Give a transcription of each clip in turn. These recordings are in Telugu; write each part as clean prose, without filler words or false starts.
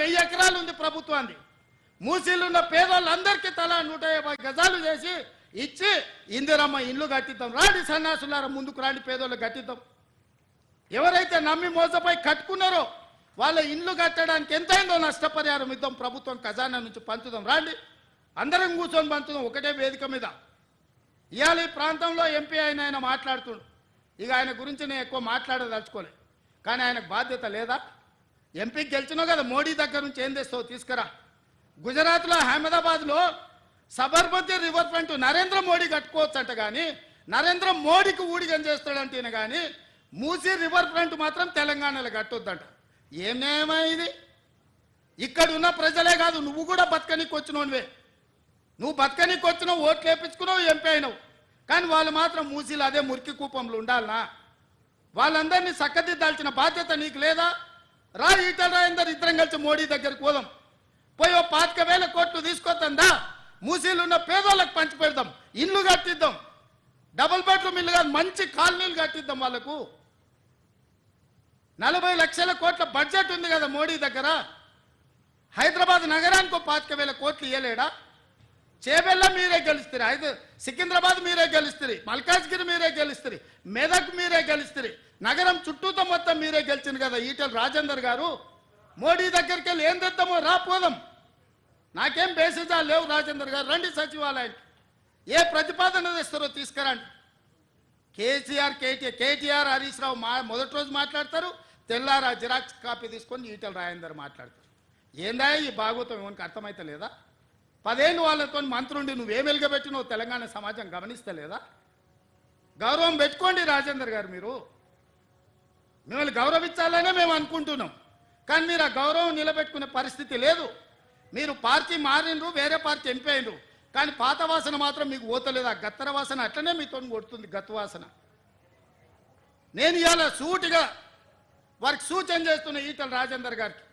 1000 ఎకరాలు ఉంది ప్రభుత్వాన్ని. మూసీలు ఉన్న పేదోళ్ళందరికీ తలా 150 గజాలు చేసి ఇచ్చి ఇందిరమ్మ ఇల్లు కట్టిద్దాం. రాండి సన్నాసులారా, ముందుకు రాండి, పేదోళ్ళు కట్టిద్దాం. ఎవరైతే నమ్మి మోసపోయి కట్టుకున్నారో వాళ్ళ ఇల్లు కట్టడానికి ఎంతైందో నష్టపరిహారం ఇద్దాం, ప్రభుత్వం ఖజానా నుంచి పంచుదాం. రాండి, అందరం కూర్చొని పంచుదాం ఒకటే వేదిక మీద. ఇవాళ ఈ ప్రాంతంలో ఎంపీ ఆయన మాట్లాడుతుండు. ఇక ఆయన గురించి నేను ఎక్కువ మాట్లాడదలుచుకోలే, కానీ ఆయనకు బాధ్యత లేదా? ఎంపీకి గెలిచినావు కదా, మోడీ దగ్గర నుంచి ఏం తెస్తావు తీసుకురా. గుజరాత్లో అహ్మదాబాద్లో సబర్మతి రివర్ ఫ్రంట్ నరేంద్ర మోడీ కట్టుకోవచ్చు అంట, కానీ నరేంద్ర మోడీకి ఊడిగం చేస్తాడంటేనే కానీ మూసీ రివర్ ఫ్రంట్ మాత్రం తెలంగాణలో కట్టొద్దంట. ఏమేమో ఇది? ఇక్కడ ఉన్న ప్రజలే కాదు, నువ్వు కూడా బతకనీకి వచ్చినోనివే. నువ్వు బతకనీకి వచ్చినావు, ఓట్లు వేపించుకున్నావు, ఎంపీ అయినావు. కానీ వాళ్ళు మాత్రం మూసీలు అదే మురికి కూపంలో ఉండాలనా? వాళ్ళందరినీ చక్కదిద్దాల్సిన బాధ్యత నీకు లేదా? రా, ఈటల రాజేందర్ ఇద్దరం కలిసి మోడీ దగ్గరికి పోదాం. పోయి 25,000 కోట్లు తీసుకొద్దా, మూసీలు ఉన్న పేదోళ్ళకి పంచి పెడదాం, ఇల్లు కట్టిద్దాం, డబుల్ బెడ్రూమ్ ఇల్లు కాదు, మంచి కాలనీలు కట్టిద్దాం. వాళ్ళకు 40 లక్షల కోట్ల బడ్జెట్ ఉంది కదా మోడీ దగ్గర. హైదరాబాద్ నగరానికి 25,000 కోట్లు ఇవ్వలేడా? చేబెల్ల మీరే గెలుస్తారు, సికింద్రాబాద్ మీరే గెలుస్తారు, మల్కాజ్గిరి మీరే గెలుస్తారు, మెదక్ మీరే గెలుస్తారు, నగరం చుట్టూతో మొత్తం మీరే గెలిచింది కదా ఈటల రాజేందర్ గారు. మోడీ దగ్గరికి వెళ్ళి ఏం తెద్దామో రాపోదాం. నాకేం బేసిజాలు లేవు. రాజేందర్ గారు రండి సచివాలయానికి, ఏ ప్రతిపాదన తెస్తారో తీసుకురండి. కేటీఆర్ హరీష్ రావు మొదటి రోజు మాట్లాడతారు, తెల్లారా జిరాక్స్ కాపీ తీసుకొని ఈటల రాజేందర్ మాట్లాడతారు. ఏందా ఈ భాగవతం? ఏమనికి అర్థమైతే లేదా? 10 ఏళ్ళు వాళ్ళతో మంత్రుండి నువ్వేం వెలుగబెట్టినావు తెలంగాణ సమాజం గమనిస్తలేదా? గౌరవం పెట్టుకోండి రాజేందర్ గారు. మీరు మిమ్మల్ని గౌరవించాలనే మేము అనుకుంటున్నాం, కానీ మీరు ఆ గౌరవం నిలబెట్టుకునే పరిస్థితి లేదు. మీరు పార్టీ మారినరు, వేరే పార్టీ ఎంపీ అయినరు, కానీ పాత వాసన మాత్రం మీకు పోతలేదు. ఆ గత్తర వాసన అట్లనే మీతో కొడుతుంది, గత్తు వాసన. నేను ఇవాళ సూటిగా వారికి సూచన చేస్తున్న ఈటల రాజేందర్ గారికి,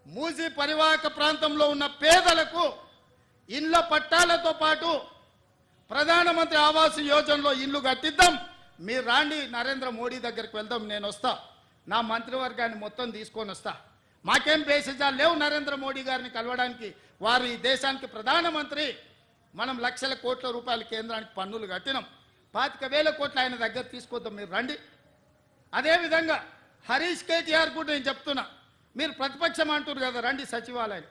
మూసీ పరివాహక ప్రాంతంలో ఉన్న పేదలకు ఇళ్ల పట్టాలతో పాటు ప్రధానమంత్రి ఆవాస్ యోజనలో ఇల్లు కట్టిద్దాం. మీరు రాండి, నరేంద్ర మోడీ దగ్గరికి వెళ్దాం, నేను వస్తా, నా మంత్రివర్గాన్ని మొత్తం తీసుకొని వస్తా. మాకేం బేసిజాలు లేవు నరేంద్ర మోడీ గారిని కలవడానికి. వారు ఈ దేశానికి ప్రధానమంత్రి. మనం లక్షల కోట్ల రూపాయల కేంద్రానికి పన్నులు కట్టినాం, 25,000 కోట్లు ఆయన దగ్గర తీసుకొద్దాం, మీరు రండి. అదేవిధంగా హరీష్ కేటీఆర్ కూడా నేను చెప్తున్నా, మీరు ప్రతిపక్షం అంటారు కదా, రండి సచివాలయం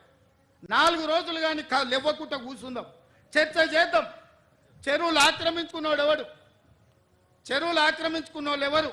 4 రోజులు కానీ లేవకుండా కూర్చుందాం, చర్చ చేద్దాం. చెరువులు ఆక్రమించుకున్నవాడు ఎవడు? చెరువులు ఆక్రమించుకున్న వాళ్ళు ఎవరు?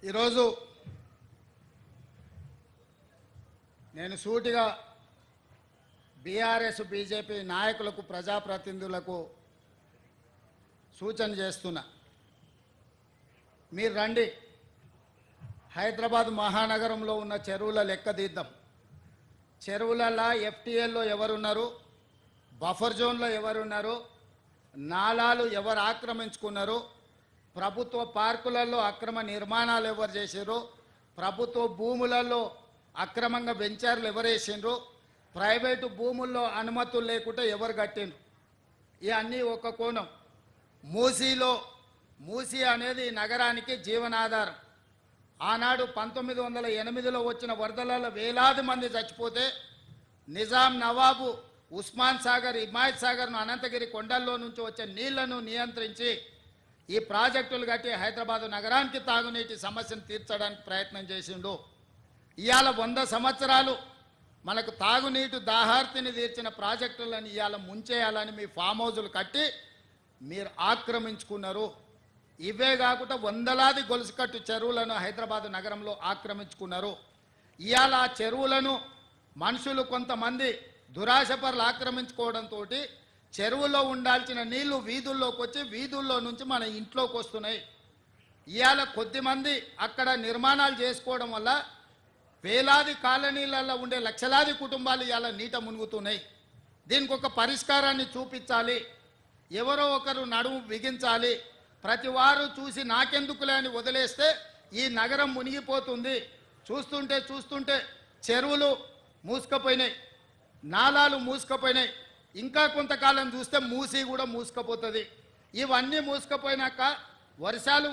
ఈరోజు నేను సూటిగా బీఆర్ఎస్ బీజేపీ నాయకులకు ప్రజాప్రతినిధులకు సూచన చేస్తున్నా. మీరు రండి, హైదరాబాద్ మహానగరంలో ఉన్న చెరువుల లెక్క తీద్దాం. చెరువులలో ఎఫ్టీఎల్లో ఎవరున్నారు, బఫర్ జోన్లో ఎవరున్నారు, నాలాలు ఎవరు ఆక్రమించుకున్నారు, ప్రభుత్వ పార్కులలో అక్రమ నిర్మాణాలు ఎవరు చేసారు, ప్రభుత్వ భూములలో అక్రమంగా వెంచర్లు ఎవరు వేసిండ్రు, ప్రైవేటు భూముల్లో అనుమతులు లేకుండా ఎవరు కట్టిండ్రు. ఇవన్నీ ఒక కోణం. మూసీ అనేది ఈ నగరానికి జీవనాధారం. ఆనాడు 1908లో వచ్చిన వరదలలో వేలాది మంది చచ్చిపోతే నిజాం నవాబు ఉస్మాన్ సాగర్, హిమాయత్ సాగర్ను, అనంతగిరి కొండల్లో నుంచి వచ్చే నీళ్లను నియంత్రించి ఈ ప్రాజెక్టులు కట్టి హైదరాబాదు నగరానికి తాగునీటి సమస్యను తీర్చడానికి ప్రయత్నం చేసిండు. ఇవాళ 100 సంవత్సరాలు మనకు తాగునీటి దాహార్తిని తీర్చిన ప్రాజెక్టులను ఇవాళ ముంచేయాలని మీ ఫామ్ హౌజులు కట్టి మీరు ఆక్రమించుకున్నారు. ఇవే కాకుండా వందలాది గొలుసుకట్టు చెరువులను హైదరాబాదు నగరంలో ఆక్రమించుకున్నారు. ఇవాళ ఆ చెరువులను మనుషులు కొంతమంది దురాశపరులు ఆక్రమించుకోవడంతో చెరువులో ఉండాల్సిన నీళ్లు వీధుల్లోకి వచ్చి వీధుల్లో నుంచి మన ఇంట్లోకి వస్తున్నాయి. ఇవాళ కొద్దిమంది అక్కడ నిర్మాణాలు చేసుకోవడం వల్ల వేలాది కాలనీలలో ఉండే లక్షలాది కుటుంబాలు ఇవాళ నీట మునుగుతున్నాయి. దీనికి ఒక పరిష్కారాన్ని చూపించాలి, ఎవరో ఒకరు నడుము బిగించాలి. ప్రతి వారు చూసి నాకెందుకులే అని వదిలేస్తే ఈ నగరం మునిగిపోతుంది. చూస్తుంటే చెరువులు మూసుకుపోయినాయి, నాలాలు మూసుకుపోయినాయి. ఇంకా కొంతకాలం చూస్తే మూసీ కూడా మూసుకుపోతుంది. ఇవన్నీ మూసుకుపోయినాక వర్షాలు